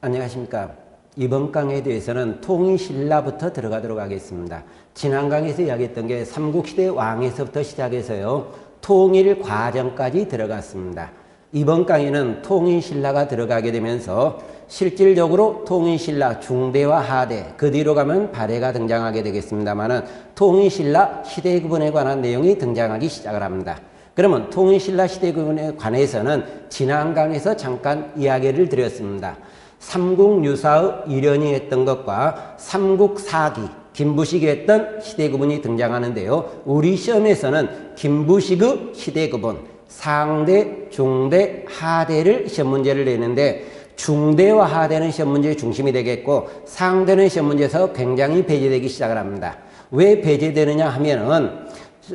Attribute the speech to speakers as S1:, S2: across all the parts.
S1: 안녕하십니까. 이번 강의에 대해서는 통일신라부터 들어가도록 하겠습니다. 지난 강의에서 이야기했던 게 삼국시대 왕에서부터 시작해서요, 통일 과정까지 들어갔습니다. 이번 강의는 통일신라가 들어가게 되면서 실질적으로 통일신라 중대와 하대, 그 뒤로 가면 발해가 등장하게 되겠습니다만은 통일신라 시대구분에 관한 내용이 등장하기 시작을 합니다. 그러면 통일신라 시대구분에 관해서는 지난 강의에서 잠깐 이야기를 드렸습니다. 삼국유사의 일현이 했던 것과 삼국사기, 김부식이 했던 시대구분이 등장하는데요. 우리 시험에서는 김부식의 시대구분, 상대, 중대, 하대를 시험 문제를 내는데 중대와 하대는 시험 문제의 중심이 되겠고 상대는 시험 문제에서 굉장히 배제되기 시작을 합니다. 왜 배제되느냐 하면은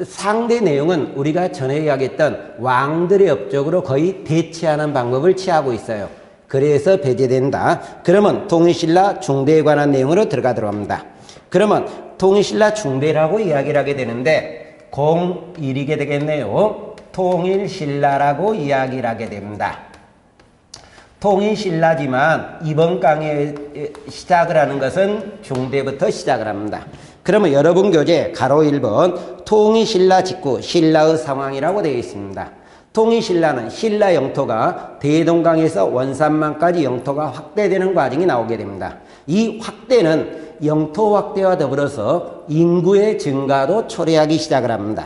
S1: 상대 내용은 우리가 전에 이야기했던 왕들의 업적으로 거의 대치하는 방법을 취하고 있어요. 그래서 배제된다. 그러면 통일신라 중대에 관한 내용으로 들어가도록 합니다. 그러면 통일신라 중대라고 이야기를 하게 되는데 01이게 되겠네요. 통일신라라고 이야기를 하게 됩니다. 통일신라지만 이번 강의 시작을 하는 것은 중대부터 시작을 합니다. 그러면 여러분 교재 가로 1번 통일신라 직후 신라의 상황이라고 되어 있습니다. 통일신라는 신라 영토가 대동강에서 원산만까지 영토가 확대되는 과정이 나오게 됩니다. 이 확대는 영토 확대와 더불어서 인구의 증가도 초래하기 시작을 합니다.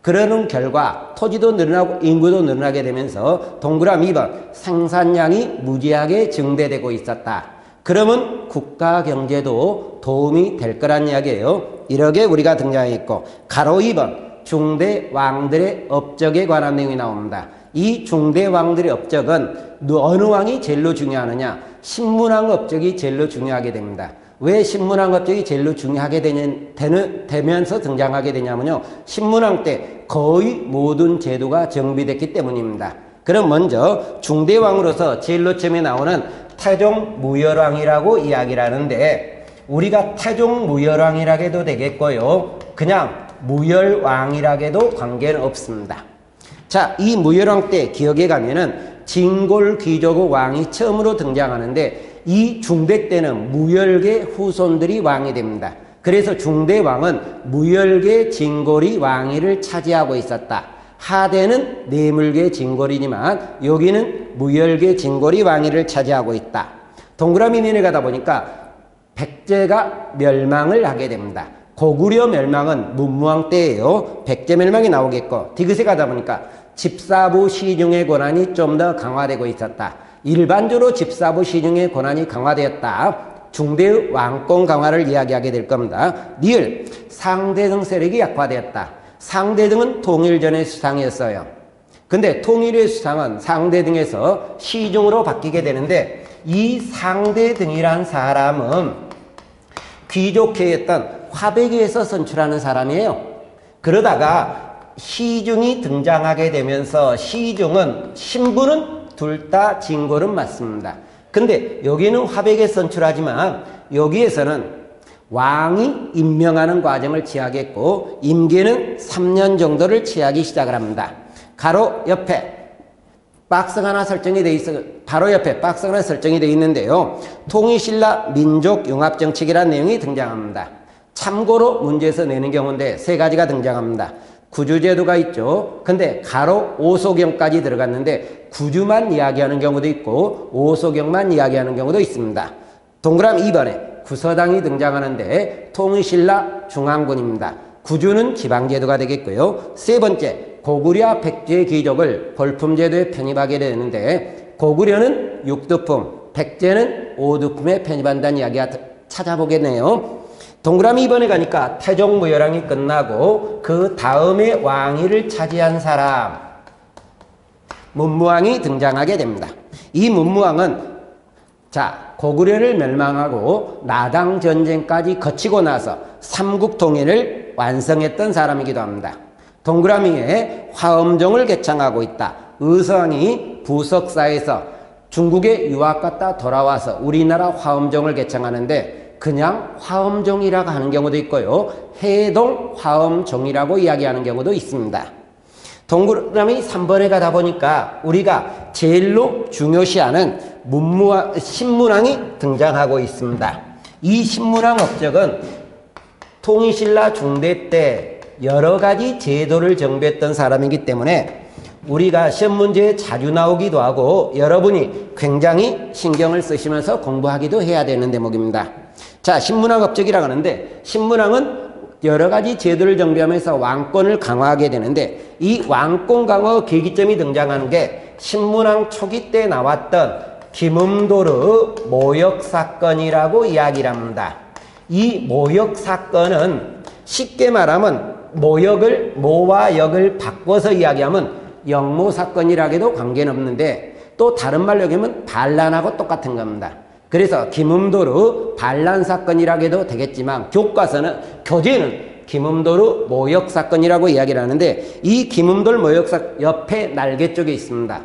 S1: 그러는 결과 토지도 늘어나고 인구도 늘어나게 되면서 동그라미 2번 생산량이 무지하게 증대되고 있었다. 그러면 국가 경제도 도움이 될 거란 이야기예요. 이렇게 우리가 등장했고 가로 2번 중대 왕들의 업적에 관한 내용이 나옵니다. 이 중대 왕들의 업적은 어느 왕이 제일로 중요하느냐? 신문왕 업적이 제일로 중요하게 됩니다. 왜 신문왕 업적이 제일로 중요하게 되면서 등장하게 되냐면요, 신문왕 때 거의 모든 제도가 정비됐기 때문입니다. 그럼 먼저 중대왕으로서 제일로 처음에 나오는 태종무열왕이라고 이야기를 하는데 우리가 태종무열왕이라고 해도 되겠고요, 그냥 무열왕이라고 해도 관계는 없습니다. 자, 이 무열왕 때 기억에 가면은 진골귀족의 왕이 처음으로 등장하는데 이 중대 때는 무열계 후손들이 왕이 됩니다. 그래서 중대왕은 무열계 진골이 왕위를 차지하고 있었다. 하대는 내물계 진골이지만 여기는 무열계 진골이 왕위를 차지하고 있다. 동그라미 면에 가다 보니까 백제가 멸망을 하게 됩니다. 고구려 멸망은 문무왕 때예요. 백제 멸망이 나오겠고 디귿에 가다 보니까 집사부 시중의 권한이 좀 더 강화되고 있었다. 일반적으로 집사부 시중의 권한이 강화되었다. 중대의 왕권 강화를 이야기하게 될 겁니다. 니을 상대등 세력이 약화되었다. 상대등은 통일전의 수상이었어요. 근데 통일의 수상은 상대등에서 시중으로 바뀌게 되는데 이 상대등이란 사람은 귀족회였던 화백에서 선출하는 사람이에요. 그러다가 시중이 등장하게 되면서 시중은 신분은 둘 다 진골은 맞습니다. 근데 여기는 화백에 선출하지만 여기에서는 왕이 임명하는 과정을 취하겠고 임기는 3년 정도를 취하기 시작을 합니다. 가로 옆에 박스가 하나 설정이 되어 있어, 바로 옆에 박스가 하나 설정이 되어 있는데요. 통일신라 민족융합정책이라는 내용이 등장합니다. 참고로 문제에서 내는 경우인데 세 가지가 등장합니다. 구주제도가 있죠. 근데 가로 오소경까지 들어갔는데 구주만 이야기하는 경우도 있고 오소경만 이야기하는 경우도 있습니다. 동그라미 2번에 구서당이 등장하는데 통일신라 중앙군입니다. 구주는 지방제도가 되겠고요. 세 번째 고구려 백제 귀족을 벌품제도에 편입하게 되는데 고구려는 6두품, 백제는 5두품에 편입한다는 이야기가 찾아보겠네요. 동그라미 2번에 가니까 태종무열왕이 끝나고 그 다음에 왕위를 차지한 사람 문무왕이 등장하게 됩니다. 이 문무왕은 자, 고구려를 멸망하고 나당 전쟁까지 거치고 나서 삼국통일을 완성했던 사람이기도 합니다. 동그라미에 화엄종을 개창하고 있다. 의성이 부석사에서 중국에 유학 갔다 돌아와서 우리나라 화엄종을 개창하는데 그냥 화엄종이라고 하는 경우도 있고요. 해동 화엄종이라고 이야기하는 경우도 있습니다. 동그라미 3번에 가다 보니까 우리가 제일로 중요시하는 신문왕이 등장하고 있습니다. 이 신문왕 업적은 통일신라 중대 때 여러 가지 제도를 정비했던 사람이기 때문에 우리가 시험 문제에 자주 나오기도 하고 여러분이 굉장히 신경을 쓰시면서 공부하기도 해야 되는 대목입니다. 자, 신문왕 업적이라고 하는데 신문왕은 여러 가지 제도를 정비하면서 왕권을 강화하게 되는데 이 왕권 강화 계기점이 등장하는 게 신문왕 초기 때 나왔던 김음도르 모역 사건이라고 이야기를 합니다. 이 모역 사건은 쉽게 말하면 모와 역을 바꿔서 이야기하면 영모 사건이라고 해도 관계는 없는데 또 다른 말로 얘기하면 반란하고 똑같은 겁니다. 그래서 김음도르 반란 사건이라고 해도 되겠지만 교재는 김음도르 모역 사건이라고 이야기를 하는데 이 김음돌 모역 사건 옆에 날개 쪽에 있습니다.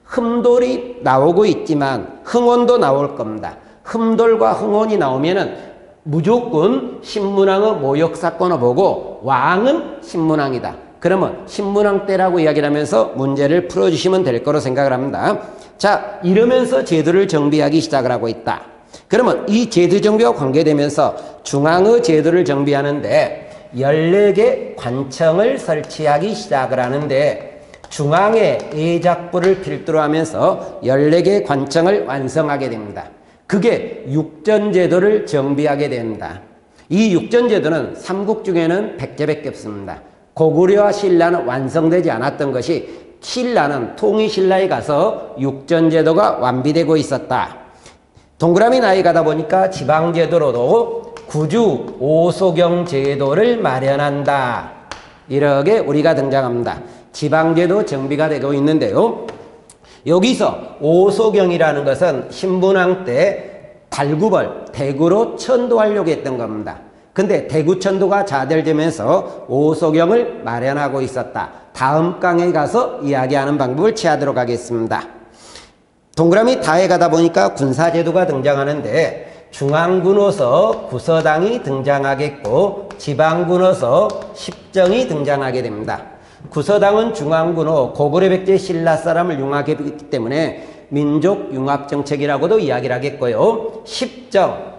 S1: 흠돌이 나오고 있지만 흥원도 나올 겁니다. 흠돌과 흥원이 나오면은 무조건 신문왕의 모역 사건을 보고 왕은 신문왕이다. 그러면 신문왕 때라고 이야기를 하면서 문제를 풀어주시면 될 거로 생각을 합니다. 자, 이러면서 제도를 정비하기 시작을 하고 있다. 그러면 이 제도 정비와 관계되면서 중앙의 제도를 정비하는데 14개 관청을 설치하기 시작을 하는데 중앙의 예작부를 필두로 하면서 14개 관청을 완성하게 됩니다. 그게 육전제도를 정비하게 됩니다. 이 육전제도는 삼국 중에는 백제밖에 없습니다. 고구려와 신라는 완성되지 않았던 것이 신라는 통일신라에 가서 육전제도가 완비되고 있었다. 동그라미 나이 가다 보니까 지방제도로도 구주 오소경 제도를 마련한다. 이렇게 우리가 등장합니다. 지방제도 정비가 되고 있는데요. 여기서 오소경이라는 것은 신분왕 때 달구벌, 대구로 천도하려고 했던 겁니다. 근데 대구 천도가 좌절되면서 오소경을 마련하고 있었다. 다음 강에 가서 이야기하는 방법을 취하도록 하겠습니다. 동그라미 다에 가다 보니까 군사제도가 등장하는데 중앙군호서 구서당이 등장하겠고 지방군호서 십정이 등장하게 됩니다. 구서당은 중앙군호 고구려 백제 신라 사람을 융합했기 때문에 민족융합정책이라고도 이야기를 하겠고요. 십정,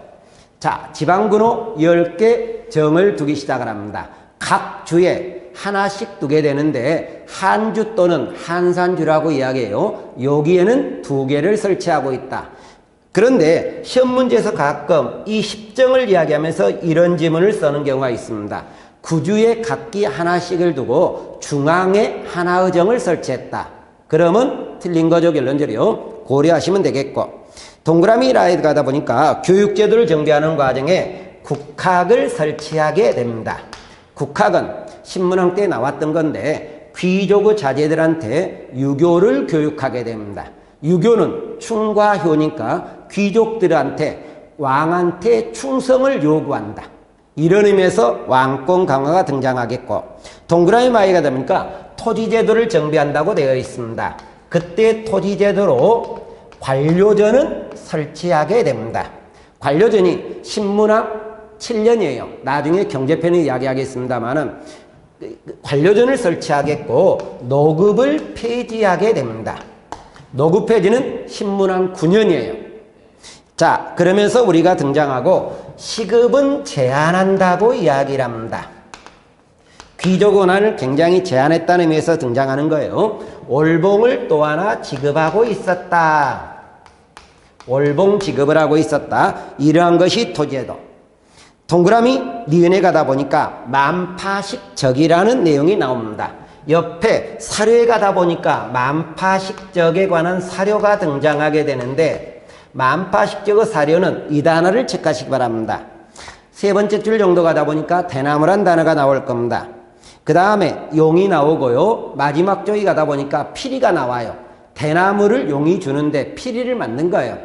S1: 자, 지방군호 10개 정을 두기 시작을 합니다. 각 주에 하나씩 두게 되는데 한주 또는 한산주라고 이야기해요. 여기에는 2개를 설치하고 있다. 그런데 시험 문제에서 가끔 이 십정을 이야기하면서 이런 지문을 쓰는 경우가 있습니다. 구주에 각기 하나씩을 두고 중앙에 하나의 정을 설치했다. 그러면 틀린 거죠, 결론적으로. 고려하시면 되겠고. 동그라미 라인 가다 보니까 교육제도를 정비하는 과정에 국학을 설치하게 됩니다. 국학은 신문왕 때 나왔던 건데 귀족의 자제들한테 유교를 교육하게 됩니다. 유교는 충과 효니까 귀족들한테 왕한테 충성을 요구한다. 이런 의미에서 왕권 강화가 등장하겠고 동그라미 마이가 되니까 토지제도를 정비한다고 되어 있습니다. 그때 토지제도로 관료전은 설치하게 됩니다. 관료전이 신문왕 7년이에요. 나중에 경제편에 이야기하겠습니다만은 관료전을 설치하겠고 노급을 폐지하게 됩니다. 노급 폐지는 신문왕 9년이에요. 자, 그러면서 우리가 등장하고 시급은 제한한다고 이야기를 합니다. 귀족 권한을 굉장히 제한했다는 의미에서 등장하는 거예요. 월봉을 또 하나 지급하고 있었다. 월봉 지급을 하고 있었다. 이러한 것이 토지제도. 동그라미 니은에 가다 보니까 만파식적이라는 내용이 나옵니다. 옆에 사료에 가다 보니까 만파식적에 관한 사료가 등장하게 되는데 만파식적의 사료는 이 단어를 체크하시기 바랍니다. 세 번째 줄 정도 가다 보니까 대나무란 단어가 나올 겁니다. 그 다음에 용이 나오고요. 마지막 쪽에 가다 보니까 피리가 나와요. 대나무를 용이 주는데 피리를 만든 거예요.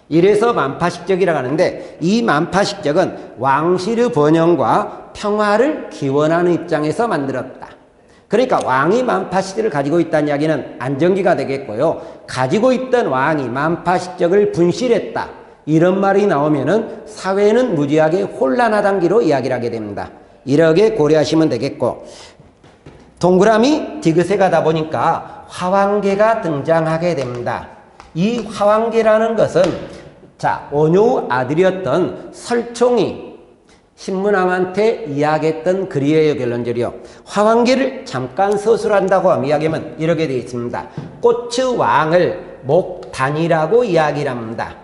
S1: 이래서 만파식적이라고 하는데 이 만파식적은 왕실의 번영과 평화를 기원하는 입장에서 만들었다. 그러니까 왕이 만파식적을 가지고 있다는 이야기는 안정기가 되겠고요. 가지고 있던 왕이 만파식적을 분실했다. 이런 말이 나오면은 사회는 무지하게 혼란하다는 기로 이야기를 하게 됩니다. 이렇게 고려하시면 되겠고 동그라미 디귿에 가다 보니까 화왕계가 등장하게 됩니다. 이 화왕계라는 것은 원효 아들이었던 설총이 신문왕한테 이야기했던 글이에요. 결론적으로 화왕계를 잠깐 서술한다고 이야기하면 이렇게 되어 있습니다. 꽃의 왕을 목단이라고 이야기를 합니다.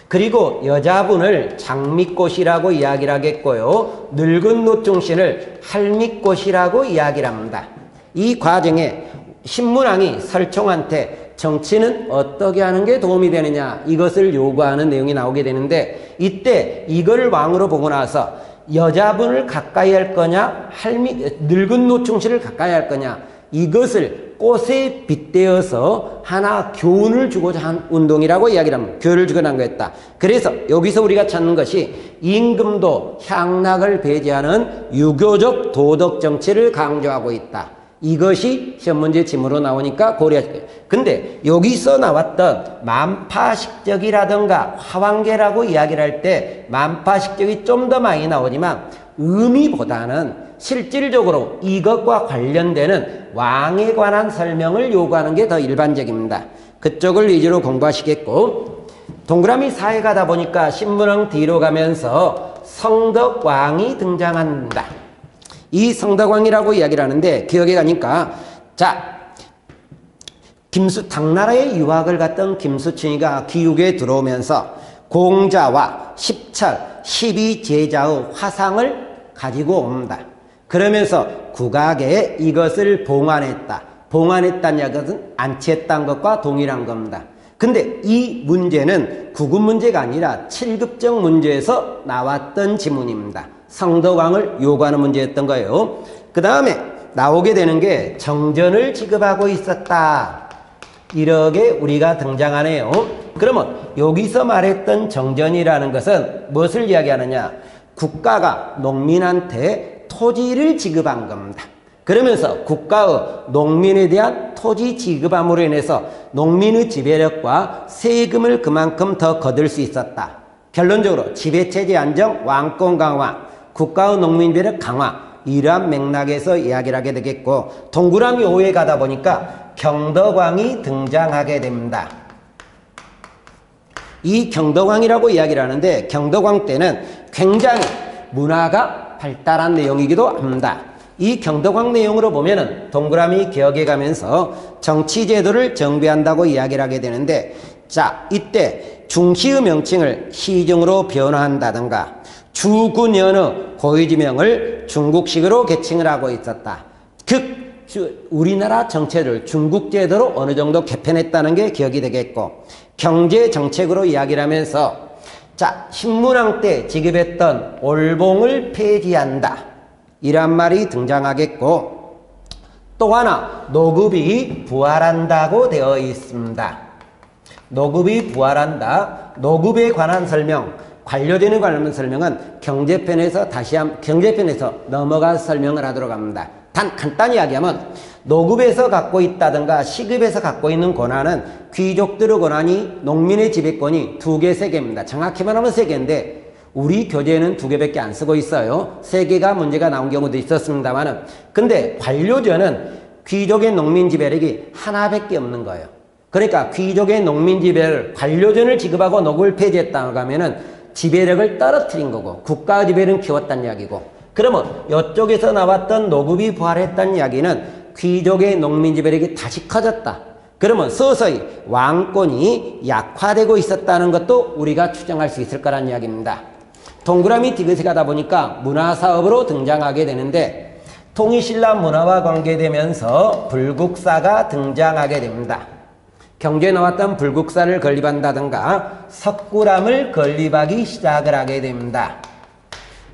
S1: 그리고 여자분을 장미꽃이라고 이야기를 하겠고요. 늙은 노충신을 할미꽃이라고 이야기를 합니다. 이 과정에 신문왕이 설총한테 정치는 어떻게 하는 게 도움이 되느냐 이것을 요구하는 내용이 나오게 되는데, 이때 이걸 왕으로 보고 나서 여자분을 가까이 할 거냐 늙은 노충신을 가까이 할 거냐, 이것을 꽃에 빗대어서 하나 교훈을 주고자 한 운동이라고 이야기를 합니다. 교훈을 주고자 한 거였다. 그래서 여기서 우리가 찾는 것이 임금도 향락을 배제하는 유교적 도덕 정치를 강조하고 있다. 이것이 시험 문제 지문으로 나오니까 고려하실 거예요. 근데 여기서 나왔던 만파식적이라든가 화왕계라고 이야기를 할 때 만파식적이 좀 더 많이 나오지만 의미보다는 실질적으로 이것과 관련되는 왕에 관한 설명을 요구하는 게 더 일반적입니다. 그쪽을 위주로 공부하시겠고, 동그라미 4에 가다 보니까 신문왕 뒤로 가면서 성덕왕이 등장한다. 이 성덕왕이라고 이야기를 하는데, 기억에 가니까 당나라에 유학을 갔던 김수춘이가 귀국에 들어오면서 공자와 십철, 12제자의 화상을 가지고 옵니다. 그러면서 국악에 이것을 봉안했다. 봉안했다는 것은 안치했다는 것과 동일한 겁니다. 근데 이 문제는 9급 문제가 아니라 7급적 문제에서 나왔던 지문입니다. 성덕왕을 요구하는 문제였던 거예요. 그 다음에 나오게 되는 게 정전을 지급하고 있었다. 이렇게 우리가 등장하네요. 그러면 여기서 말했던 정전이라는 것은 무엇을 이야기하느냐? 국가가 농민한테 토지를 지급한 겁니다. 그러면서 국가의 농민에 대한 토지 지급함으로 인해서 농민의 지배력과 세금을 그만큼 더 거둘 수 있었다. 결론적으로 지배체제 안정, 왕권 강화, 국가의 농민 지배력 강화, 이러한 맥락에서 이야기를 하게 되겠고, 동그라미 5에 가다 보니까 경덕왕이 등장하게 됩니다. 이 경덕왕이라고 이야기를 하는데, 경덕왕 때는 굉장히 문화가 발달한 내용이기도 합니다. 이 경덕왕 내용으로 보면은 동그라미 기억해 가면서 정치제도를 정비한다고 이야기를 하게 되는데, 이때 중시의 명칭을 시정으로 변화한다든가 주군연의 고유지명을 중국식으로 개칭을 하고 있었다. 우리나라 정체를 중국제도로 어느 정도 개편했다는 게 기억이 되겠고, 경제정책으로 이야기를 하면서 신문왕 때 지급했던 올봉을 폐지한다. 이란 말이 등장하겠고, 또 하나 노급이 부활한다고 되어 있습니다. 노급이 부활한다. 노급에 관한 설명, 관료제에 관련 설명은 경제편에서 경제편에서 넘어가서 설명을 하도록 합니다. 단 간단히 이야기하면 노급에서 갖고 있다든가 시급에서 갖고 있는 권한은 귀족들의 권한이, 농민의 지배권이 2개, 3개입니다. 정확히 말하면 3개인데 우리 교재에는 2개밖에 안 쓰고 있어요. 3개가 문제가 나온 경우도 있었습니다만은, 근데 관료제는 귀족의 농민 지배력이 하나밖에 없는 거예요. 그러니까 귀족의 농민 지배를 관료제를 지급하고 노급을 폐지했다고 하면은 지배력을 떨어뜨린 거고, 국가 지배력은 키웠다는 이야기고, 그러면 이쪽에서 나왔던 노급이 부활했다는 이야기는 귀족의 농민 지배력이 다시 커졌다. 그러면 서서히 왕권이 약화되고 있었다는 것도 우리가 추정할 수 있을 거란 이야기입니다. 동그라미 디귿에 가다 보니까 문화사업으로 등장하게 되는데, 통일신라 문화와 관계되면서 불국사가 등장하게 됩니다. 경제에 나왔던 불국사를 건립한다든가 석굴암을 건립하기 시작을 하게 됩니다.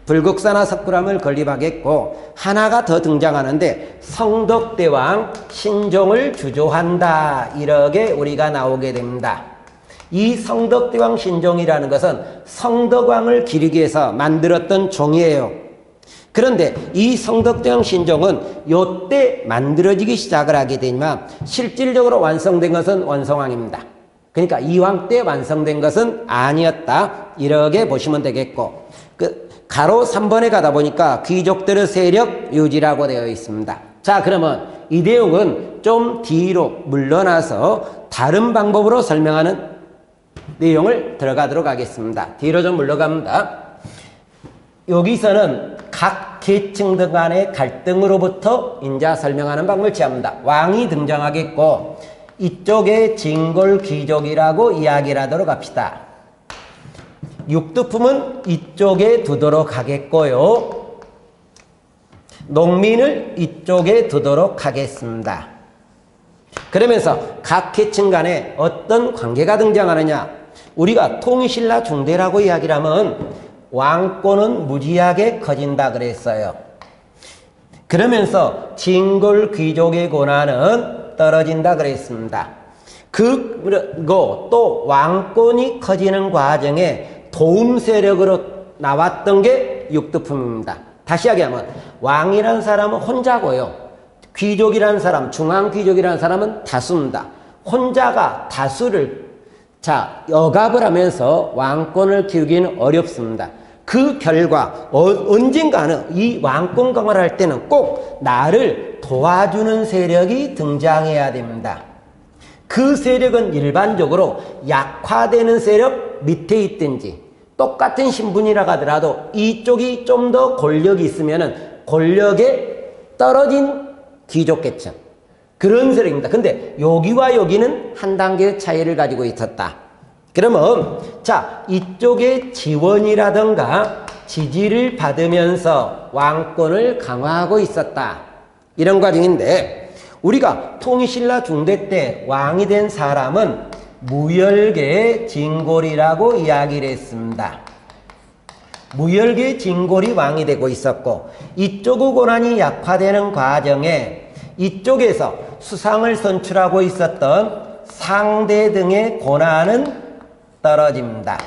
S1: 불국사나 석굴암을 건립하겠고, 하나가 더 등장하는데 성덕대왕 신종을 주조한다. 이렇게 우리가 나오게 됩니다. 이 성덕대왕 신종이라는 것은 성덕왕을 기리기 위해서 만들었던 종이에요. 그런데 이 성덕대왕 신종은 요때 만들어지기 시작을 하게 되지만 실질적으로 완성된 것은 원성왕입니다. 그러니까 이왕 때 완성된 것은 아니었다. 이렇게 보시면 되겠고, 가로 3번에 가다 보니까 귀족들의 세력 유지라고 되어 있습니다. 그러면 이 내용은 좀 뒤로 물러나서 다른 방법으로 설명하는 내용을 들어가도록 하겠습니다. 뒤로 좀 물러갑니다. 여기서는 각 계층들 간의 갈등으로부터 인자 설명하는 방법을 취합니다. 왕이 등장하겠고 이쪽에 진골 귀족이라고 이야기를 하도록 합시다. 육두품은 이쪽에 두도록 하겠고요. 농민을 이쪽에 두도록 하겠습니다. 그러면서 각 계층 간에 어떤 관계가 등장하느냐. 우리가 통일신라 중대라고 이야기를 하면 왕권은 무지하게 커진다 그랬어요. 그러면서 진골 귀족의 권한은 떨어진다 그랬습니다. 그리고 또 왕권이 커지는 과정에 도움 세력으로 나왔던 게 육두품입니다. 다시 이야기하면 왕이라는 사람은 혼자고요. 귀족이라는 사람, 중앙귀족이라는 사람은 다수입니다. 혼자가 다수를 억압을 하면서 왕권을 키우기는 어렵습니다. 그 결과 언젠가는 이 왕권 강화를 할 때는 꼭 나를 도와주는 세력이 등장해야 됩니다. 그 세력은 일반적으로 약화되는 세력 밑에 있든지 똑같은 신분이라 하더라도 이쪽이 좀 더 권력이 있으면은 권력에 떨어진 귀족계층 그런 세력입니다. 근데 여기와 여기는 한 단계의 차이를 가지고 있었다. 그러면 이쪽의 지원이라든가 지지를 받으면서 왕권을 강화하고 있었다. 이런 과정인데 우리가 통일신라 중대 때 왕이 된 사람은 무열계 진골이라고 이야기를 했습니다. 무열계 진골이 왕이 되고 있었고 이쪽의 권한이 약화되는 과정에 이쪽에서 수상을 선출하고 있었던 상대 등의 권한은 떨어집니다.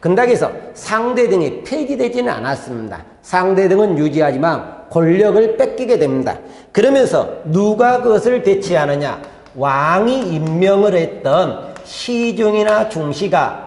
S1: 근다기에서 상대 등이 폐지되지는 않았습니다. 상대 등은 유지하지만 권력을 뺏기게 됩니다. 그러면서 누가 그것을 대체하느냐. 왕이 임명을 했던 시중이나 중시가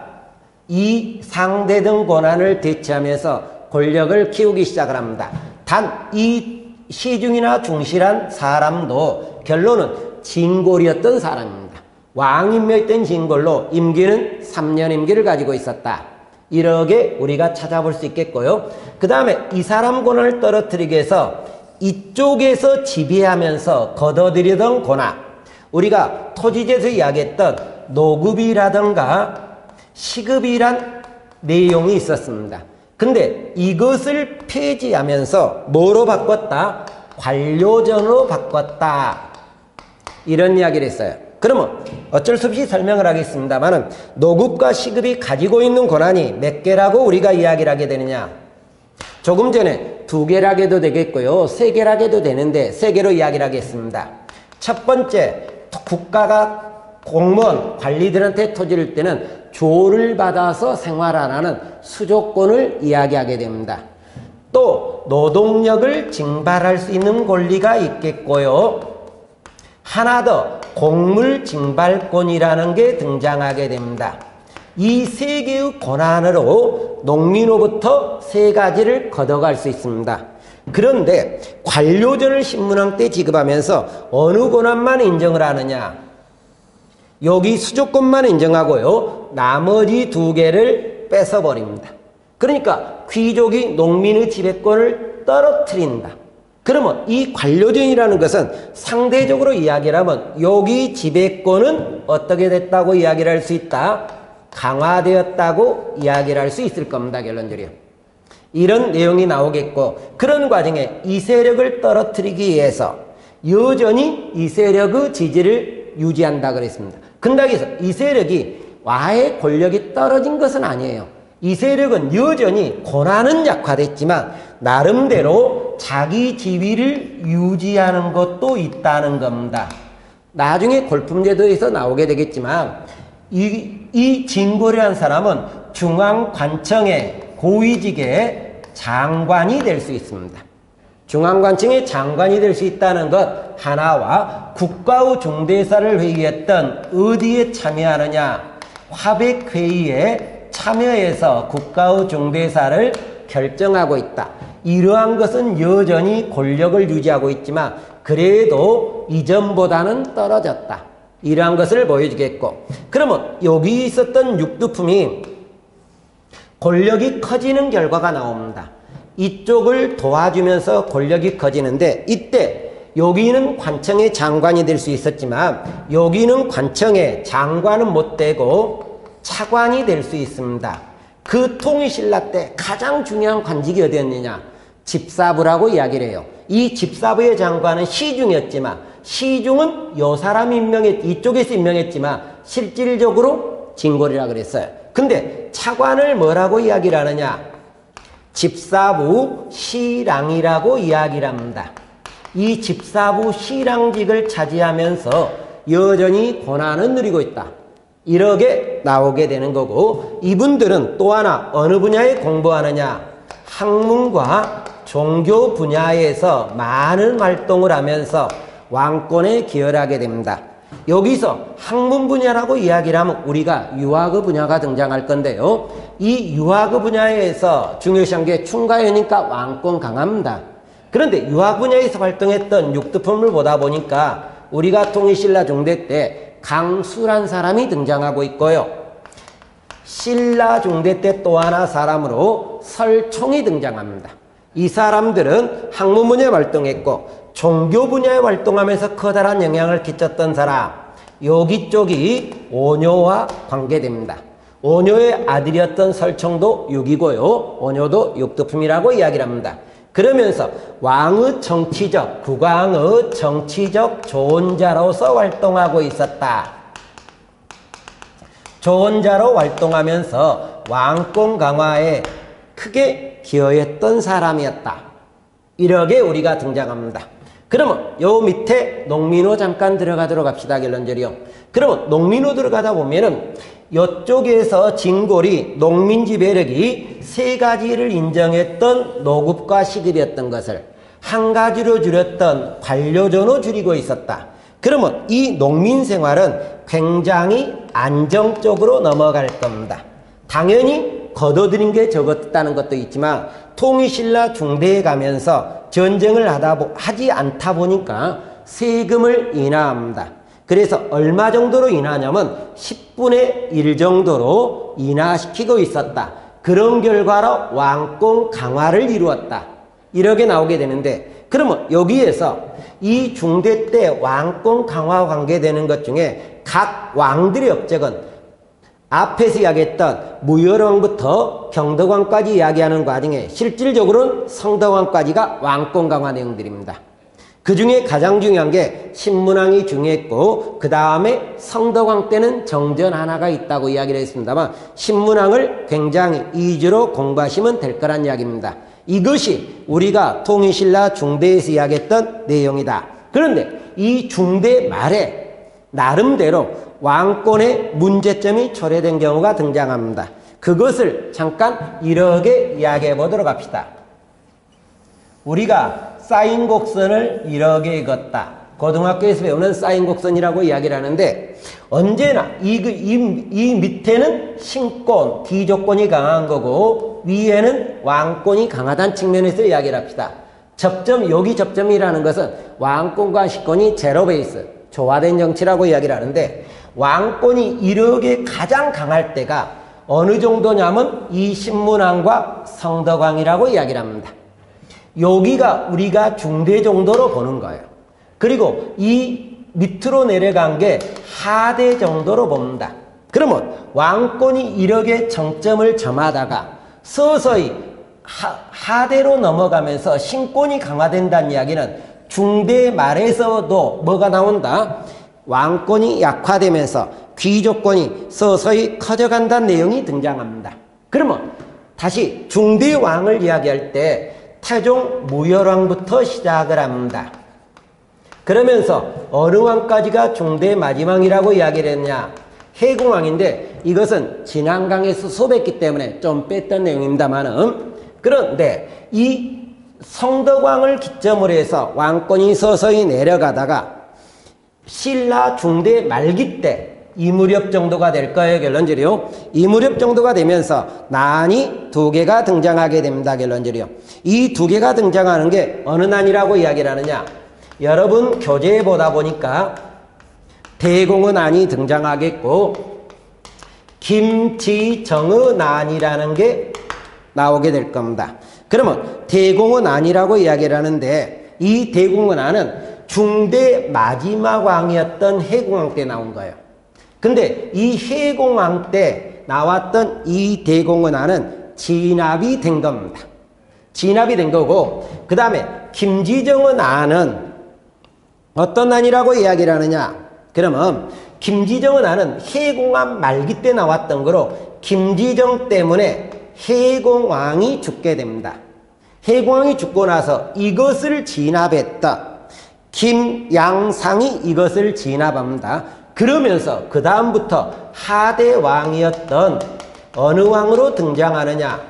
S1: 이 상대 등 권한을 대체하면서 권력을 키우기 시작을 합니다. 단 이 시중이나 중시란 사람도 결론은 진골이었던 사람입니다. 왕이 임명했던 진골로 임기는 3년 임기를 가지고 있었다. 이렇게 우리가 찾아볼 수 있겠고요. 그 다음에 이 사람 권한을 떨어뜨리기 위해서 이쪽에서 지배하면서 걷어들이던 권한, 우리가 토지제에서 이야기했던 노급이라든가 시급이란 내용이 있었습니다. 근데 이것을 폐지하면서 뭐로 바꿨다? 관료전으로 바꿨다. 이런 이야기를 했어요. 그러면 어쩔 수 없이 설명을 하겠습니다만은 노급과 시급이 가지고 있는 권한이 몇 개라고 우리가 이야기를 하게 되느냐. 조금 전에 2개라 해도 되겠고요. 3개라 해도 되는데 3개로 이야기를 하겠습니다. 첫 번째, 국가가 공무원, 관리들한테 토지를 줄 때는 조를 받아서 생활하라는 수조권을 이야기하게 됩니다. 또 노동력을 징발할 수 있는 권리가 있겠고요. 하나 더, 곡물 징발권이라는 게 등장하게 됩니다. 이 3개의 권한으로 농민으로부터 3가지를 걷어갈 수 있습니다. 그런데 관료전을 신문왕 때 지급하면서 어느 권한만 인정을 하느냐. 여기 수조권만 인정하고요. 나머지 2개를 뺏어버립니다. 그러니까 귀족이 농민의 지배권을 떨어뜨린다. 그러면 이 관료전이라는 것은 상대적으로 이야기를 하면 여기 지배권은 어떻게 됐다고 이야기를 할 수 있다? 강화되었다고 이야기를 할 수 있을 겁니다. 결론적으로. 이런 내용이 나오겠고 그런 과정에 이 세력을 떨어뜨리기 위해서 여전히 이 세력의 지지를 유지한다 그랬습니다. 근다기에서 이 세력이 와의 권력이 떨어진 것은 아니에요. 이 세력은 여전히 권한은 약화됐지만 나름대로 자기 지위를 유지하는 것도 있다는 겁니다. 나중에 골품제도에서 나오게 되겠지만 이 진골이라는 사람은 중앙관청의 고위직의 장관이 될 수 있습니다. 중앙관청의 장관이 될 수 있다는 것 하나와 국가의 중대사를 회의했던 어디에 참여하느냐. 화백회의에 참여해서 국가의 중대사를 결정하고 있다. 이러한 것은 여전히 권력을 유지하고 있지만 그래도 이전보다는 떨어졌다. 이러한 것을 보여주겠고, 그러면 여기 있었던 육두품이 권력이 커지는 결과가 나옵니다. 이쪽을 도와주면서 권력이 커지는데, 이때 여기는 관청의 장관이 될 수 있었지만 여기는 관청의 장관은 못 되고 차관이 될 수 있습니다. 그 통일신라 때 가장 중요한 관직이 어디였느냐? 집사부라고 이야기를 해요. 이 집사부의 장관은 시중이었지만, 시중은 요 사람이 이쪽에서 임명했지만 실질적으로 진골이라 그랬어요. 근데 차관을 뭐라고 이야기를 하느냐? 집사부 시랑이라고 이야기를 합니다. 이 집사부 시랑직을 차지하면서 여전히 고난을 누리고 있다. 이렇게 나오게 되는 거고, 이분들은 또 하나 어느 분야에 공부하느냐? 학문과 종교 분야에서 많은 활동을 하면서 왕권에 기여하게 됩니다. 여기서 학문 분야라고 이야기를 하면 우리가 유학의 분야가 등장할 건데요. 이 유학의 분야에서 중요시한 게 충가연이니까 왕권 강합니다. 그런데 유학 분야에서 활동했던 육두품을 보다 보니까 우리가 통일신라 중대 때 강수란 사람이 등장하고 있고요. 신라 중대 때 또 하나 사람으로 설총이 등장합니다. 이 사람들은 학문 분야에 활동했고 종교 분야에 활동하면서 커다란 영향을 끼쳤던 사람, 여기 쪽이 오녀와 관계됩니다. 오녀의 아들이었던 설총도 6이고요. 오녀도 육두품이라고 이야기를 합니다. 그러면서 왕의 정치적, 국왕의 정치적 조언자로서 활동하고 있었다. 조언자로 활동하면서 왕권 강화에 크게 기여했던 사람이었다. 이렇게 우리가 등장합니다. 그러면 요 밑에 농민호 잠깐 들어가도록 합시다. 결론적이요. 그러면 농민호 들어가다 보면은 이쪽에서 진골이 농민지배력이 세 가지를 인정했던 노급과 시급이었던 것을 한 가지로 줄였던 관료전으로 줄이고 있었다. 그러면 이 농민 생활은 굉장히 안정적으로 넘어갈 겁니다. 당연히 거둬들인 게 적었다는 것도 있지만 통일신라 중대에 가면서 전쟁을 하지 않다 보니까 세금을 인하합니다. 그래서 얼마 정도로 인하냐면 10분의 1 정도로 인하시키고 있었다. 그런 결과로 왕권 강화를 이루었다. 이렇게 나오게 되는데, 그러면 여기에서 이 중대 때 왕권 강화와 관계되는 것 중에 각 왕들의 업적은 앞에서 이야기했던 무열왕부터 경덕왕까지 이야기하는 과정에 실질적으로는 성덕왕까지가 왕권 강화 내용들입니다. 그 중에 가장 중요한 게 신문왕이 중요했고, 그 다음에 성덕왕 때는 정전 하나가 있다고 이야기를 했습니다만, 신문왕을 굉장히 이주로 공부하시면 될 거란 이야기입니다. 이것이 우리가 통일신라 중대에서 이야기했던 내용이다. 그런데 이 중대 말에 나름대로 왕권의 문제점이 초래된 경우가 등장합니다. 그것을 잠깐 이렇게 이야기해 보도록 합시다. 우리가 쌓인 곡선을 이렇게 읽었다. 고등학교에서 배우는 쌓인 곡선이라고 이야기를 하는데, 언제나 이 밑에는 신권, D조건이 강한 거고 위에는 왕권이 강하다는 측면에서 이야기를 합시다. 여기 접점이라는 것은 왕권과 신권이 제로 베이스, 조화된 정치라고 이야기를 하는데, 왕권이 이렇게 가장 강할 때가 어느 정도냐면 이 신문왕과 성덕왕이라고 이야기를 합니다. 여기가 우리가 중대 정도로 보는 거예요. 그리고 이 밑으로 내려간 게 하대 정도로 봅니다. 그러면 왕권이 이렇게 정점을 점하다가 서서히 하대로 넘어가면서 신권이 강화된다는 이야기는 중대 말에서도 뭐가 나온다? 왕권이 약화되면서 귀족권이 서서히 커져간다는 내용이 등장합니다. 그러면 다시 중대 왕을 이야기할 때 태종 무열왕부터 시작을 합니다. 그러면서 어느 왕까지가 중대 마지막이라고 이야기를 했냐? 해공왕인데 이것은 지난 강에서 수업했기 때문에 좀 뺐던 내용입니다만은, 그런데 이 성덕왕을 기점으로 해서 왕권이 서서히 내려가다가 신라 중대 말기 때 이 무렵 정도가 될 거예요. 결론적으로 이 무렵 정도가 되면서 난이 두 개가 등장하게 됩니다. 결론적으로 이 두 개가 등장하는 게 어느 난이라고 이야기를 하느냐? 여러분 교재에 보다 보니까 대공의 난이 등장하겠고 김지정의 난이라는 게 나오게 될 겁니다. 그러면 대공의 난이라고 이야기를 하는데 이 대공의 난은 중대 마지막 왕이었던 해공왕 때 나온 거예요. 근데 이 해공왕 때 나왔던 이 대공의 난은 진압이 된 겁니다. 진압이 된 거고 그 다음에 김지정의 난은 어떤 난이라고 이야기를 하느냐. 그러면 김지정의 난은 해공왕 말기 때 나왔던 거로 김지정 때문에 해공왕이 죽게 됩니다. 해공왕이 죽고 나서 이것을 진압했다. 김양상이 이것을 진압합니다. 그러면서 그 다음부터 하대 왕이었던 어느 왕으로 등장하느냐?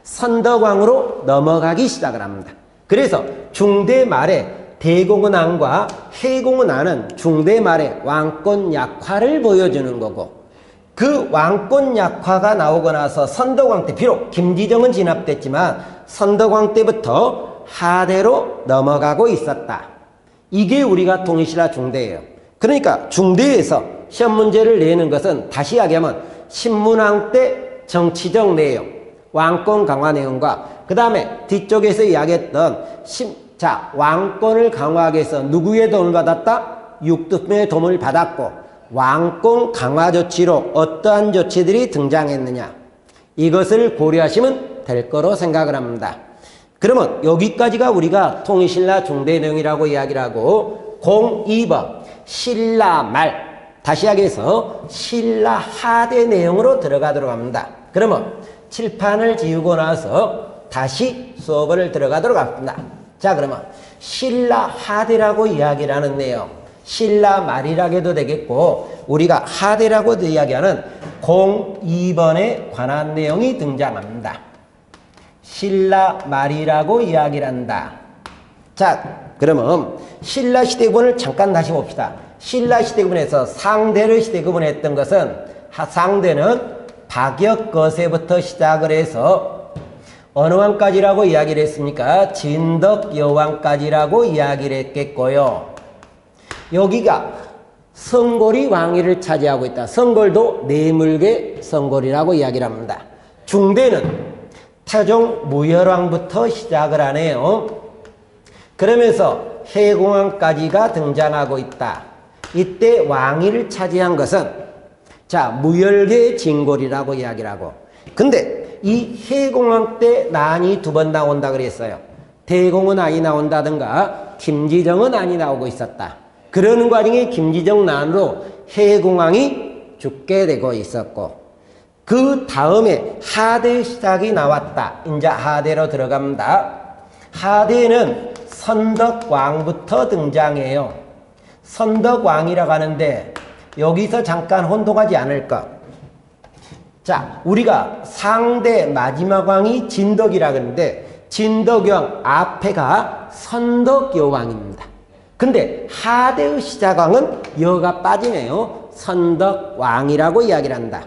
S1: 선덕왕으로 넘어가기 시작을 합니다. 그래서 중대 말에 대공의 난과 해공의 난은 중대 말에 왕권 약화를 보여주는 거고 그 왕권 약화가 나오고 나서 선덕왕 때 비록 김지정은 진압됐지만 선덕왕 때부터 하대로 넘어가고 있었다. 이게 우리가 통일신라 중대예요. 그러니까 중대에서 시험 문제를 내는 것은 다시 이야기하면 신문왕 때 정치적 내용, 왕권 강화 내용과 그 다음에 뒤쪽에서 이야기했던 왕권을 강화하기 위해서 누구의 도움을 받았다? 육두품의 도움을 받았고 왕권 강화 조치로 어떠한 조치들이 등장했느냐 이것을 고려하시면 될 거로 생각을 합니다. 그러면 여기까지가 우리가 통일신라 중대 내용이라고 이야기를 하고 02번 신라 말 다시 이야기해서 신라 하대 내용으로 들어가도록 합니다. 그러면 칠판을 지우고 나서 다시 수업을 들어가도록 합니다. 자 그러면 신라 하대라고 이야기를 하는 내용 신라 말이라고 해도 되겠고 우리가 하대라고 이야기하는 02번에 관한 내용이 등장합니다. 신라 말이라고 이야기를 한다. 자 그러면 신라 시대구분을 잠깐 다시 봅시다. 신라 시대구분에서 상대를 시대구분했던 것은 상대는 박역거세부터 시작을 해서 어느 왕까지라고 이야기를 했습니까? 진덕여왕까지라고 이야기를 했겠고요. 여기가 성골이 왕위를 차지하고 있다. 성골도 내물계 성골이라고 이야기를 합니다. 중대는 태종 무열왕부터 시작을 하네요. 그러면서 해공왕까지가 등장하고 있다. 이때 왕위를 차지한 것은 무열계 진골이라고 이야기를 하고 근데 이 해공왕 때 난이 두 번 나온다 그랬어요. 대공의 난이 나온다든가 김지정의 난이 나오고 있었다. 그러는 과정에 김지정 난으로 해공왕이 죽게 되고 있었고 그 다음에 하대 시작이 나왔다. 이제 하대로 들어갑니다. 하대는 선덕왕부터 등장해요. 선덕왕이라고 하는데 여기서 잠깐 혼동하지 않을까. 자, 우리가 상대 마지막 왕이 진덕이라 그러는데 진덕여왕 앞에가 선덕여왕입니다. 근데 하대의 시작왕은 여가 빠지네요. 선덕왕이라고 이야기를 한다.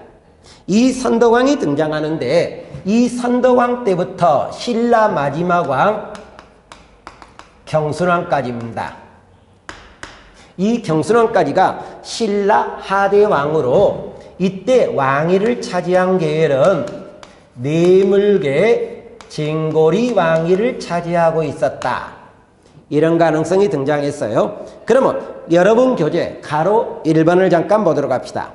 S1: 이 선덕왕이 등장하는데 이 선덕왕 때부터 신라 마지막 왕 경순왕까지입니다. 이 경순왕까지가 신라 하대왕으로 이때 왕위를 차지한 계열은 내물계 진골이 왕위를 차지하고 있었다. 이런 가능성이 등장했어요. 그러면 여러분 교재 가로 1번을 잠깐 보도록 합시다.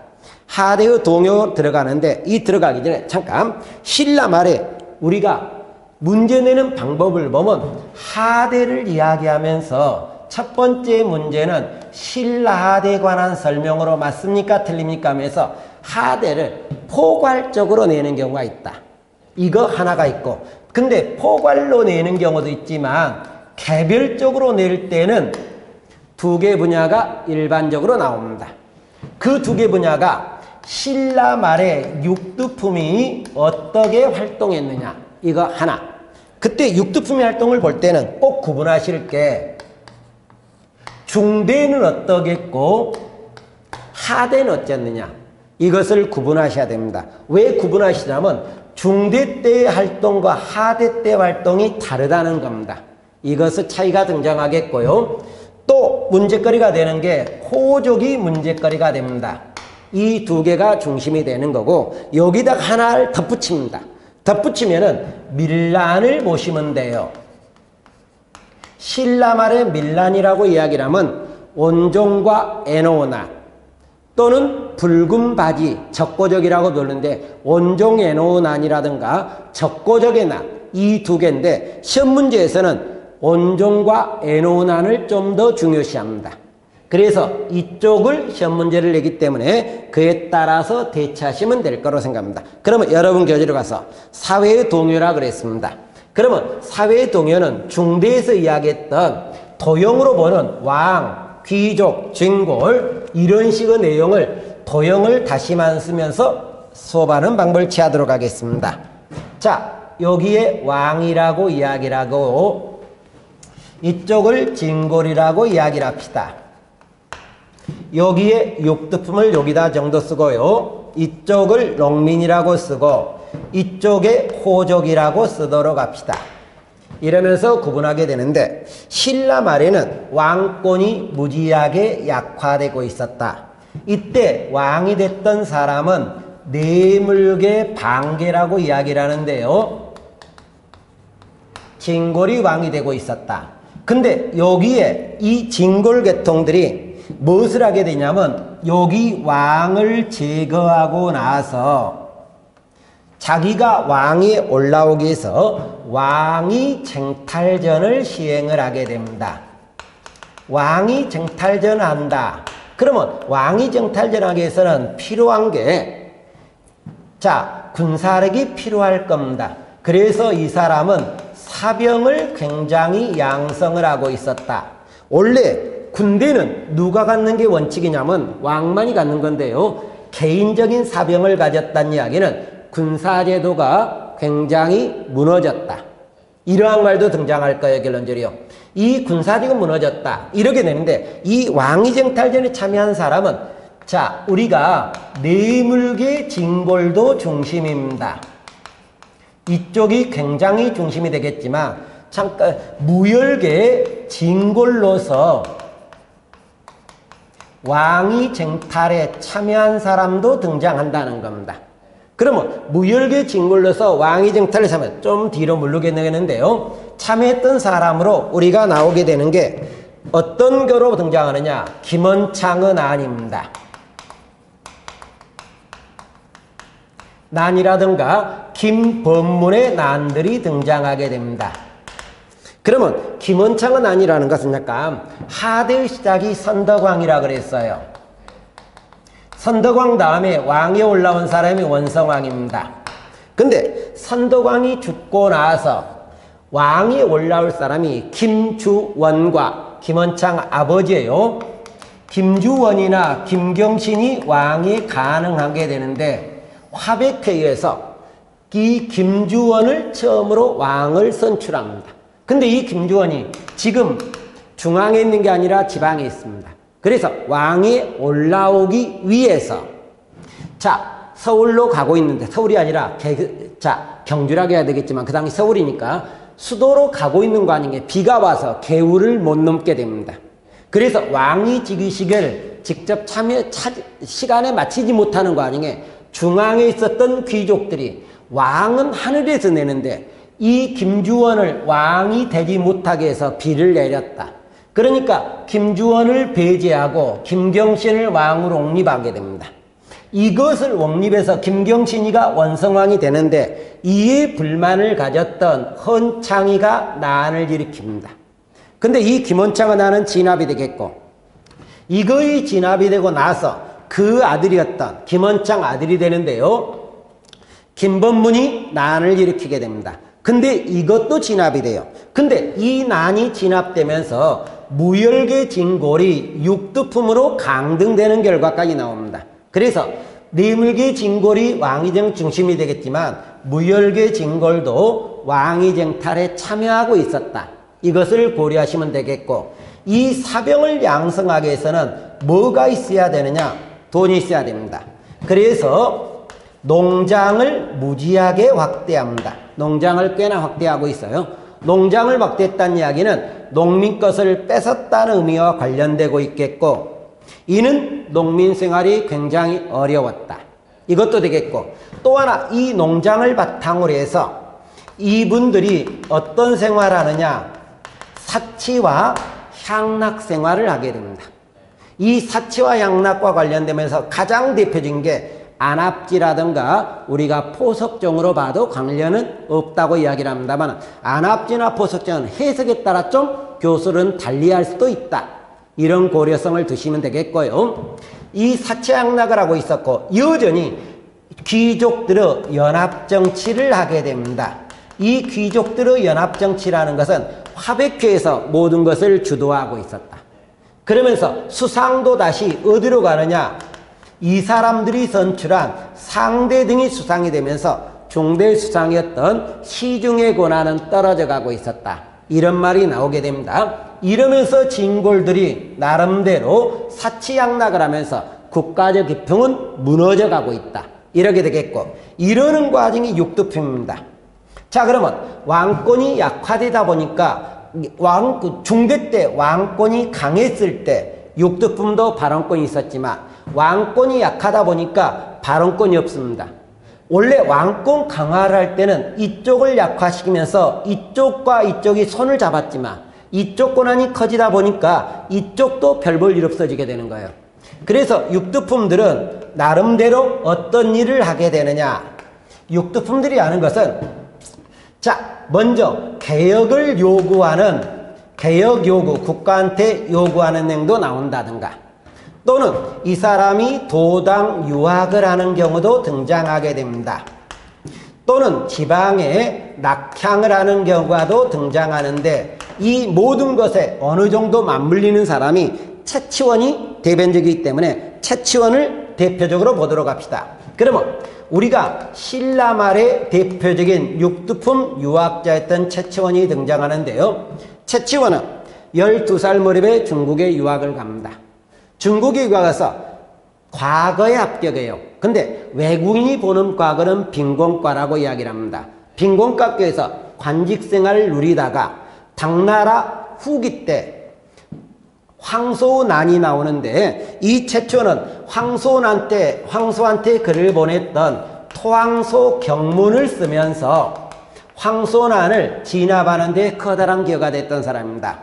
S1: 하대의 동요 들어가는데 이 들어가기 전에 잠깐 신라 말에 우리가 문제 내는 방법을 보면 하대를 이야기하면서 첫 번째 문제는 신라 하대에 관한 설명으로 맞습니까? 틀립니까? 하면서 하대를 포괄적으로 내는 경우가 있다. 이거 하나가 있고 근데 포괄로 내는 경우도 있지만 개별적으로 낼 때는 두 개 분야가 일반적으로 나옵니다. 그 두 개 분야가 신라 말에 육두품이 어떻게 활동했느냐 이거 하나. 그때 육두품의 활동을 볼 때는 꼭 구분하실 게 중대는 어떠겠고 하대는 어쨌느냐 이것을 구분하셔야 됩니다. 왜 구분하시냐면 중대 때의 활동과 하대 때의 활동이 다르다는 겁니다. 이것의 차이가 등장하겠고요. 또 문제거리가 되는 게 호족이 문제거리가 됩니다. 이 두 개가 중심이 되는 거고 여기다 하나를 덧붙입니다. 덧붙이면은 밀란을 보시면 돼요. 신라 말의 밀란이라고 이야기를 하면 원종과 에노나 또는 붉은 바지 적고적이라고 부르는데 원종 에노난이라든가 적고적의 난 이 두 개인데 시험 문제에서는 원종과 에노난을 좀 더 중요시합니다. 그래서 이쪽을 시험 문제를 내기 때문에 그에 따라서 대처하시면 될 거로 생각합니다. 그러면 여러분 교재로 가서 사회의 동요라 그랬습니다. 그러면 사회의 동요는 중대에서 이야기했던 도형으로 보는 왕, 귀족, 징골 이런 식의 내용을 도형을 다시만 쓰면서 수업하는 방법을 취하도록 하겠습니다. 자, 여기에 왕이라고 이야기를 하고 이쪽을 징골이라고 이야기를 합시다. 여기에 육두품을 여기다 정도 쓰고요. 이쪽을 농민이라고 쓰고 이쪽에 호족이라고 쓰도록 합시다. 이러면서 구분하게 되는데 신라 말에는 왕권이 무지하게 약화되고 있었다. 이때 왕이 됐던 사람은 뇌물계 방계라고 이야기를 하는데요. 징골이 왕이 되고 있었다. 근데 여기에 이 징골 계통들이 무엇을 하게 되냐면 여기 왕을 제거하고 나서 자기가 왕위에 올라오기 위해서 왕위 쟁탈전을 시행을 하게 됩니다. 왕위 쟁탈전을 한다. 그러면 왕위 쟁탈전을 하기 위해서는 필요한 게 군사력이 필요할 겁니다. 그래서 이 사람은 사병을 굉장히 양성을 하고 있었다. 원래 군대는 누가 갖는 게 원칙이냐면 왕만이 갖는 건데요. 개인적인 사병을 가졌다는 이야기는 군사제도가 굉장히 무너졌다. 이러한 말도 등장할 거예요. 결론적으로요. 이 군사제도가 무너졌다. 이렇게 되는데 이 왕위쟁탈전에 참여한 사람은 우리가 뇌물계 징골도 중심입니다. 이쪽이 굉장히 중심이 되겠지만 잠깐 무열계 징골로서 왕위 쟁탈에 참여한 사람도 등장한다는 겁니다. 그러면 무열계 징골로서 왕위 쟁탈에 참여 좀 뒤로 물르겠는데요. 참여했던 사람으로 우리가 나오게 되는 게 어떤 거로 등장하느냐? 김원창의 난입니다. 난이라든가 김범문의 난들이 등장하게 됩니다. 그러면 김원창의 난이라는 것은 약간 하대의 시작이 선덕왕이라 그랬어요. 선덕왕 다음에 왕에 올라온 사람이 원성왕입니다. 근데 선덕왕이 죽고 나서 왕에 올라올 사람이 김주원과 김원창 아버지예요. 김주원이나 김경신이 왕이 가능하게 되는데 화백회의에서 이 김주원을 처음으로 왕을 선출합니다. 근데 이 김주원이 지금 중앙에 있는 게 아니라 지방에 있습니다. 그래서 왕이 올라오기 위해서 서울로 가고 있는데 서울이 아니라 경주라고 해야 되겠지만 그 당시 서울이니까 수도로 가고 있는 거 아닌 게 비가 와서 개울을 못 넘게 됩니다. 그래서 왕위 즉위식을 직접 시간에 마치지 못하는 거 아닌 게 중앙에 있었던 귀족들이 왕은 하늘에서 내는데 이 김주원을 왕이 되지 못하게 해서 비를 내렸다. 그러니까 김주원을 배제하고 김경신을 왕으로 옹립하게 됩니다. 이것을 옹립해서 김경신이가 원성왕이 되는데 이에 불만을 가졌던 헌창이가 난을 일으킵니다. 근데 이 김원창의 난은 진압이 되겠고 이거의 진압이 되고 나서 그 아들이었던 김원창 아들이 되는데요. 김범문이 난을 일으키게 됩니다. 근데 이것도 진압이 돼요. 근데 이 난이 진압되면서 무열계 징골이 육두품으로 강등되는 결과까지 나옵니다. 그래서 뇌물계 징골이 왕위쟁 중심이 되겠지만 무열계 징골도 왕위쟁탈에 참여하고 있었다. 이것을 고려하시면 되겠고 이 사병을 양성하기 위해서는 뭐가 있어야 되느냐? 돈이 있어야 됩니다. 그래서 농장을 무지하게 확대합니다. 농장을 꽤나 확대하고 있어요. 농장을 막대했다는 이야기는 농민 것을 뺏었다는 의미와 관련되고 있겠고, 이는 농민 생활이 굉장히 어려웠다. 이것도 되겠고, 또 하나 이 농장을 바탕으로 해서 이분들이 어떤 생활하느냐, 사치와 향락 생활을 하게 됩니다. 이 사치와 향락과 관련되면서 가장 대표적인 게 안압지라든가 우리가 포석종으로 봐도 관련은 없다고 이야기를 합니다만, 안압지나 포석종은 해석에 따라 좀 교수는 달리할 수도 있다. 이런 고려성을 두시면 되겠고요. 이 사치향락을 하고 있었고, 여전히 귀족들의 연합정치를 하게 됩니다. 이 귀족들의 연합정치라는 것은 화백회에서 모든 것을 주도하고 있었다. 그러면서 수상도 다시 어디로 가느냐, 이 사람들이 선출한 상대 등이 수상이 되면서 중대 수상이었던 시중의 권한은 떨어져 가고 있었다. 이런 말이 나오게 됩니다. 이러면서 진골들이 나름대로 사치양락을 하면서 국가적 기풍은 무너져 가고 있다. 이렇게 되겠고, 이러는 과정이 육두품입니다. 자, 그러면 왕권이 약화되다 보니까 중대 때 왕권이 강했을 때 육두품도 발언권이 있었지만, 왕권이 약하다 보니까 발언권이 없습니다. 원래 왕권 강화를 할 때는 이쪽을 약화시키면서 이쪽과 이쪽이 손을 잡았지만, 이쪽 권한이 커지다 보니까 이쪽도 별 볼 일 없어지게 되는 거예요. 그래서 육두품들은 나름대로 어떤 일을 하게 되느냐, 육두품들이 하는 것은, 자, 먼저 개혁을 요구하는, 개혁 요구, 국가한테 요구하는 행도 나온다든가, 또는 이 사람이 도당 유학을 하는 경우도 등장하게 됩니다. 또는 지방에 낙향을 하는 경우도 등장하는데, 이 모든 것에 어느 정도 맞물리는 사람이 채치원이 대변적이기 때문에 채치원을 대표적으로 보도록 합시다. 그러면 우리가 신라 말의 대표적인 육두품 유학자였던 채치원이 등장하는데요. 채치원은 12살 무렵에 중국에 유학을 갑니다. 중국에 유학 가서 과거에 합격해요. 근데 외국인이 보는 과거는 빈곤과라고 이야기를 합니다. 빈곤과교에서 관직생활을 누리다가 당나라 후기 때 황소난이 나오는데, 이 채초는 황소한테 글을 보냈던 토황소 경문을 쓰면서 황소난을 진압하는 데 커다란 기여가 됐던 사람입니다.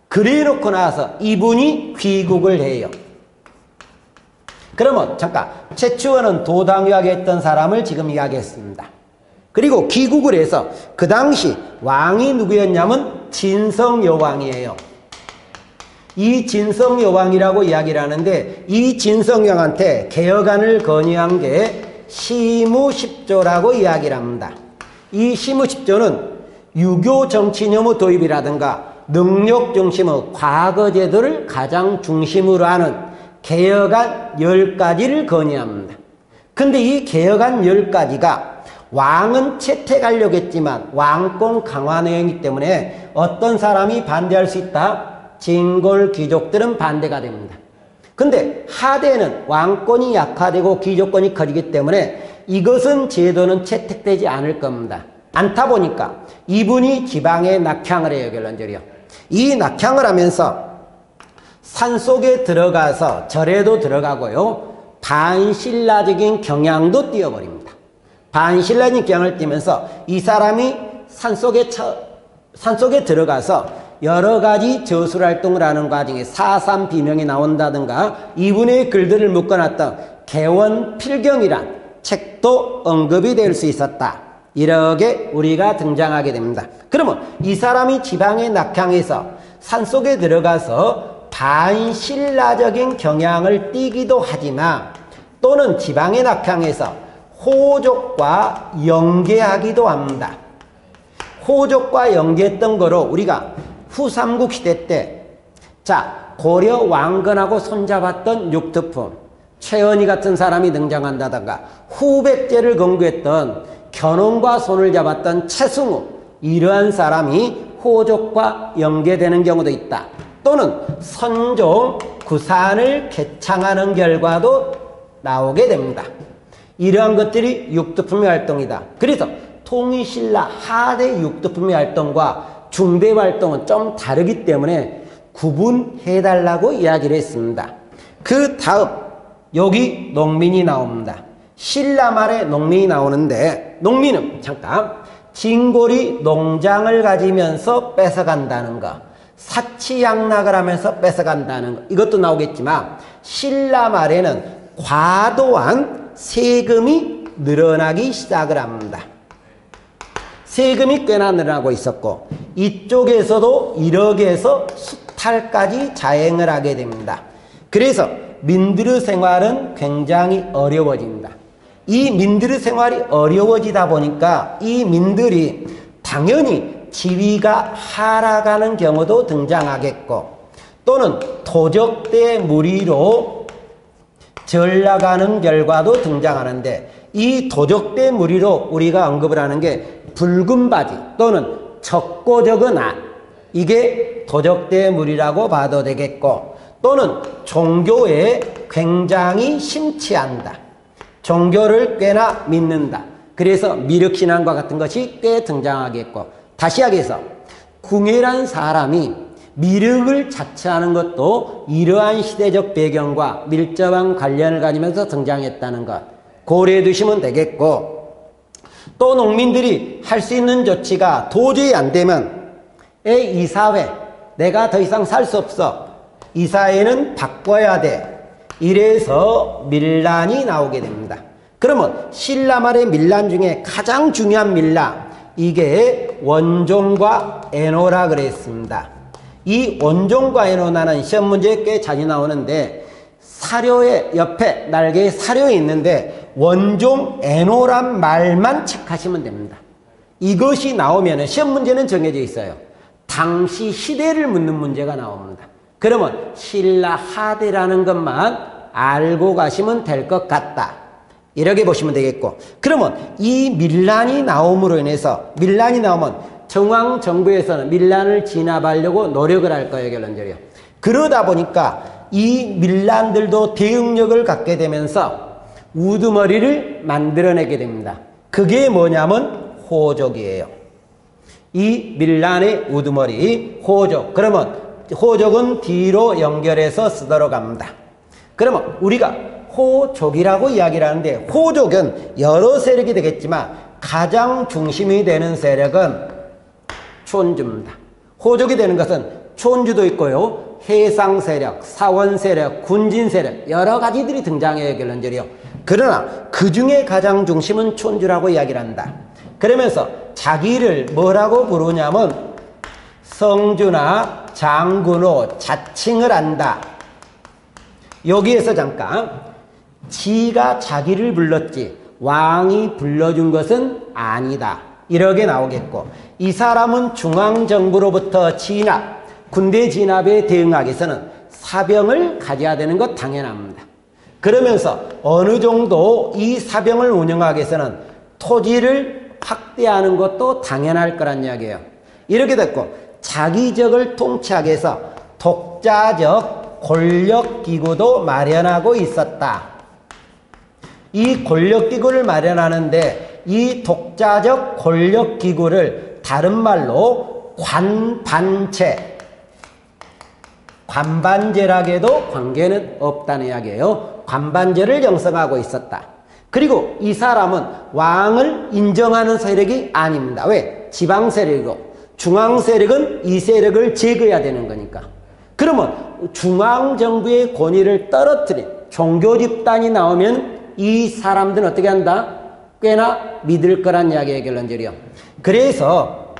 S1: 그래 놓고 나서 이분이 귀국을 해요. 그러면 잠깐, 채치원은 도당유학에 했던 사람을 지금 이야기했습니다. 그리고 귀국을 해서 그 당시 왕이 누구였냐면 진성여왕이에요. 이 진성여왕이라고 이야기를 하는데, 이 진성여왕한테 개혁안을 건의한 게 시무십조라고 이야기를 합니다. 이 시무십조는 유교 정치념의 도입이라든가 능력 중심의 과거 제도를 가장 중심으로 하는 개혁안 10가지를 건의합니다. 근데 이 개혁안 10가지가 왕은 채택하려고 했지만 왕권 강화 내용이기 때문에 어떤 사람이 반대할 수 있다? 진골 귀족들은 반대가 됩니다. 근데 하대는 왕권이 약화되고 귀족권이 커지기 때문에 이것은 제도는 채택되지 않을 겁니다. 않다 보니까 이분이 지방에 낙향을 해요. 결론적으로 이 낙향을 하면서 산속에 들어가서 절에도 들어가고요, 반신라적인 경향도 띄워버립니다. 반신라적인 경향을 띄면서 이 사람이 산속에 들어가서 여러 가지 저술활동을 하는 과정에 사삼 비명이 나온다든가 이분의 글들을 묶어놨던 개원필경이란 책도 언급이 될 수 있었다. 이렇게 우리가 등장하게 됩니다. 그러면 이 사람이 지방에 낙향해서 산속에 들어가서 반신라적인 경향을 띠기도 하지만, 또는 지방에 낙향해서 호족과 연계하기도 합니다. 호족과 연계했던 거로 우리가 후삼국시대 때, 자, 고려 왕건하고 손잡았던 육두품 최은희 같은 사람이 등장한다든가, 후백제를 건국했던 견훤과 손을 잡았던 최승우, 이러한 사람이 호족과 연계되는 경우도 있다. 또는 선종 구산을 개창하는 결과도 나오게 됩니다. 이러한 것들이 육두품의 활동이다. 그래서 통일신라 하대 육두품의 활동과 중대 활동은 좀 다르기 때문에 구분해달라고 이야기를 했습니다. 그 다음 여기 농민이 나옵니다. 신라 말에 농민이 나오는데 농민은 잠깐 진골이 농장을 가지면서 뺏어간다는 거, 사치양락을 하면서 뺏어간다는 거, 이것도 나오겠지만 신라 말에는 과도한 세금이 늘어나기 시작을 합니다. 세금이 꽤나 늘어나고 있었고 이쪽에서도 1억에서 수탈까지 자행을 하게 됩니다. 그래서 민들의 생활은 굉장히 어려워집니다. 이 민들의 생활이 어려워지다 보니까 이 민들이 당연히 지위가 하락하는 경우도 등장하겠고 또는 도적대 무리로 전락하는 결과도 등장하는데 이 도적대 무리로 우리가 언급을 하는 게 붉은 바지 또는 적고 적은 안, 이게 도적대 무리라고 봐도 되겠고 또는 종교에 굉장히 심취한다. 종교를 꽤나 믿는다. 그래서 미륵신앙과 같은 것이 꽤 등장하겠고 다시 하기해서 궁예란 사람이 미륵을 자처하는 것도 이러한 시대적 배경과 밀접한 관련을 가지면서 등장했다는 것 고려해 두시면 되겠고 또 농민들이 할 수 있는 조치가 도저히 안 되면 이 사회 내가 더 이상 살 수 없어. 이 사회는 바꿔야 돼. 이래서 밀란이 나오게 됩니다. 그러면 신라 말의 밀란 중에 가장 중요한 밀란 이게 원종과 애노라 그랬습니다. 이 원종과 애노라는 시험 문제에 꽤 자주 나오는데 사료의 옆에 날개에 사료에 있는데 원종 애노란 말만 체크하시면 됩니다. 이것이 나오면 시험 문제는 정해져 있어요. 당시 시대를 묻는 문제가 나옵니다. 그러면 신라 하대라는 것만 알고 가시면 될 것 같다. 이렇게 보시면 되겠고 그러면 이 밀란이 나옴으로 인해서 밀란이 나오면 정황정부에서는 밀란을 진압하려고 노력을 할 거예요. 결론적으로. 그러다 보니까 이 밀란들도 대응력을 갖게 되면서 우두머리를 만들어내게 됩니다. 그게 뭐냐면 호족이에요. 이 밀란의 우두머리 호족. 그러면 호족은 뒤로 연결해서 쓰도록 합니다. 그러면 우리가 호족이라고 이야기를 하는데 호족은 여러 세력이 되겠지만 가장 중심이 되는 세력은 촌주입니다. 호족이 되는 것은 촌주도 있고요. 해상 세력, 사원 세력, 군진 세력 여러 가지들이 등장해요. 결론적으로. 그러나 그 중에 가장 중심은 촌주라고 이야기를 한다. 그러면서 자기를 뭐라고 부르냐면 성주나 장군으로 자칭을 한다. 여기에서 잠깐 지가 자기를 불렀지 왕이 불러준 것은 아니다. 이렇게 나오겠고 이 사람은 중앙정부로부터 진압, 군대 진압에 대응하기 위해서는 사병을 가져야 되는 것 당연합니다. 그러면서 어느 정도 이 사병을 운영하기 위해서는 토지를 확대하는 것도 당연할 거란 이야기예요. 이렇게 됐고 자기적을 통치하기 위해서 독자적 권력기구도 마련하고 있었다. 이 권력기구를 마련하는데 이 독자적 권력기구를 다른 말로 관반체, 관반제락에도 관계는 없다는 이야기예요. 관반제를 형성하고 있었다. 그리고 이 사람은 왕을 인정하는 세력이 아닙니다. 왜? 지방 세력이고 중앙 세력은 이 세력을 제거해야 되는 거니까. 그러면 중앙정부의 권위를 떨어뜨린 종교 집단이 나오면 이 사람들은 어떻게 한다? 꽤나 믿을 거란 이야기의 결론적이요. 그래서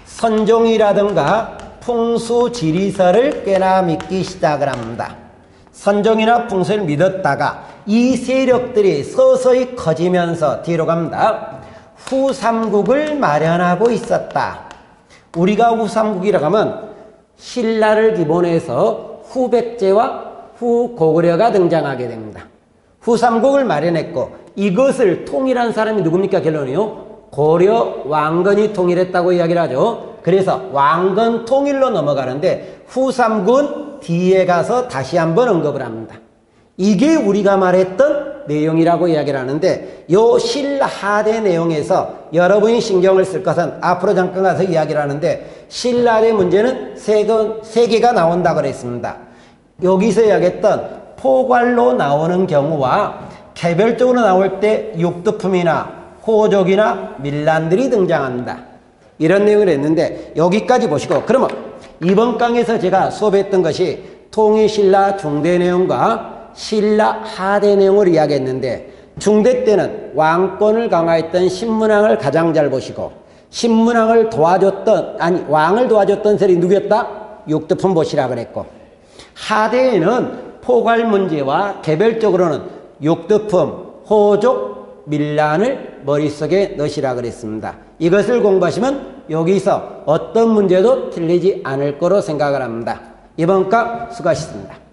S1: 선종이라든가 풍수지리설을 꽤나 믿기 시작을 합니다. 선종이나 풍수를 믿었다가 이 세력들이 서서히 커지면서 뒤로 갑니다. 후삼국을 마련하고 있었다. 우리가 후삼국이라고 하면 신라를 기본해서 후백제와 후고구려가 등장하게 됩니다. 후삼국을 마련했고 이것을 통일한 사람이 누굽니까? 결론이요. 고려 왕건이 통일했다고 이야기를 하죠. 그래서 왕건 통일로 넘어가는데 후삼국은 뒤에 가서 다시 한번 언급을 합니다. 이게 우리가 말했던 내용이라고 이야기를 하는데 요 신라하대 내용에서 여러분이 신경을 쓸 것은 앞으로 잠깐 가서 이야기를 하는데 신라하대 문제는 세 개가 나온다 그랬습니다. 여기서 이야기했던 포괄로 나오는 경우와 개별적으로 나올 때 육두품이나 호족이나 밀란들이 등장한다. 이런 내용을 했는데 여기까지 보시고 그러면 이번 강에서 제가 수업했던 것이 통일신라 중대 내용과 신라 하대 내용을 이야기했는데 중대 때는 왕권을 강화했던 신문왕을 가장 잘 보시고 신문왕을 도와줬던 왕을 도와줬던 세력이 누구였다? 육두품 보시라 그랬고 하대에는 포괄 문제와 개별적으로는 육두품, 호족, 밀란을 머릿속에 넣으시라 그랬습니다. 이것을 공부하시면 여기서 어떤 문제도 틀리지 않을 거로 생각을 합니다. 이번 강 수고하셨습니다.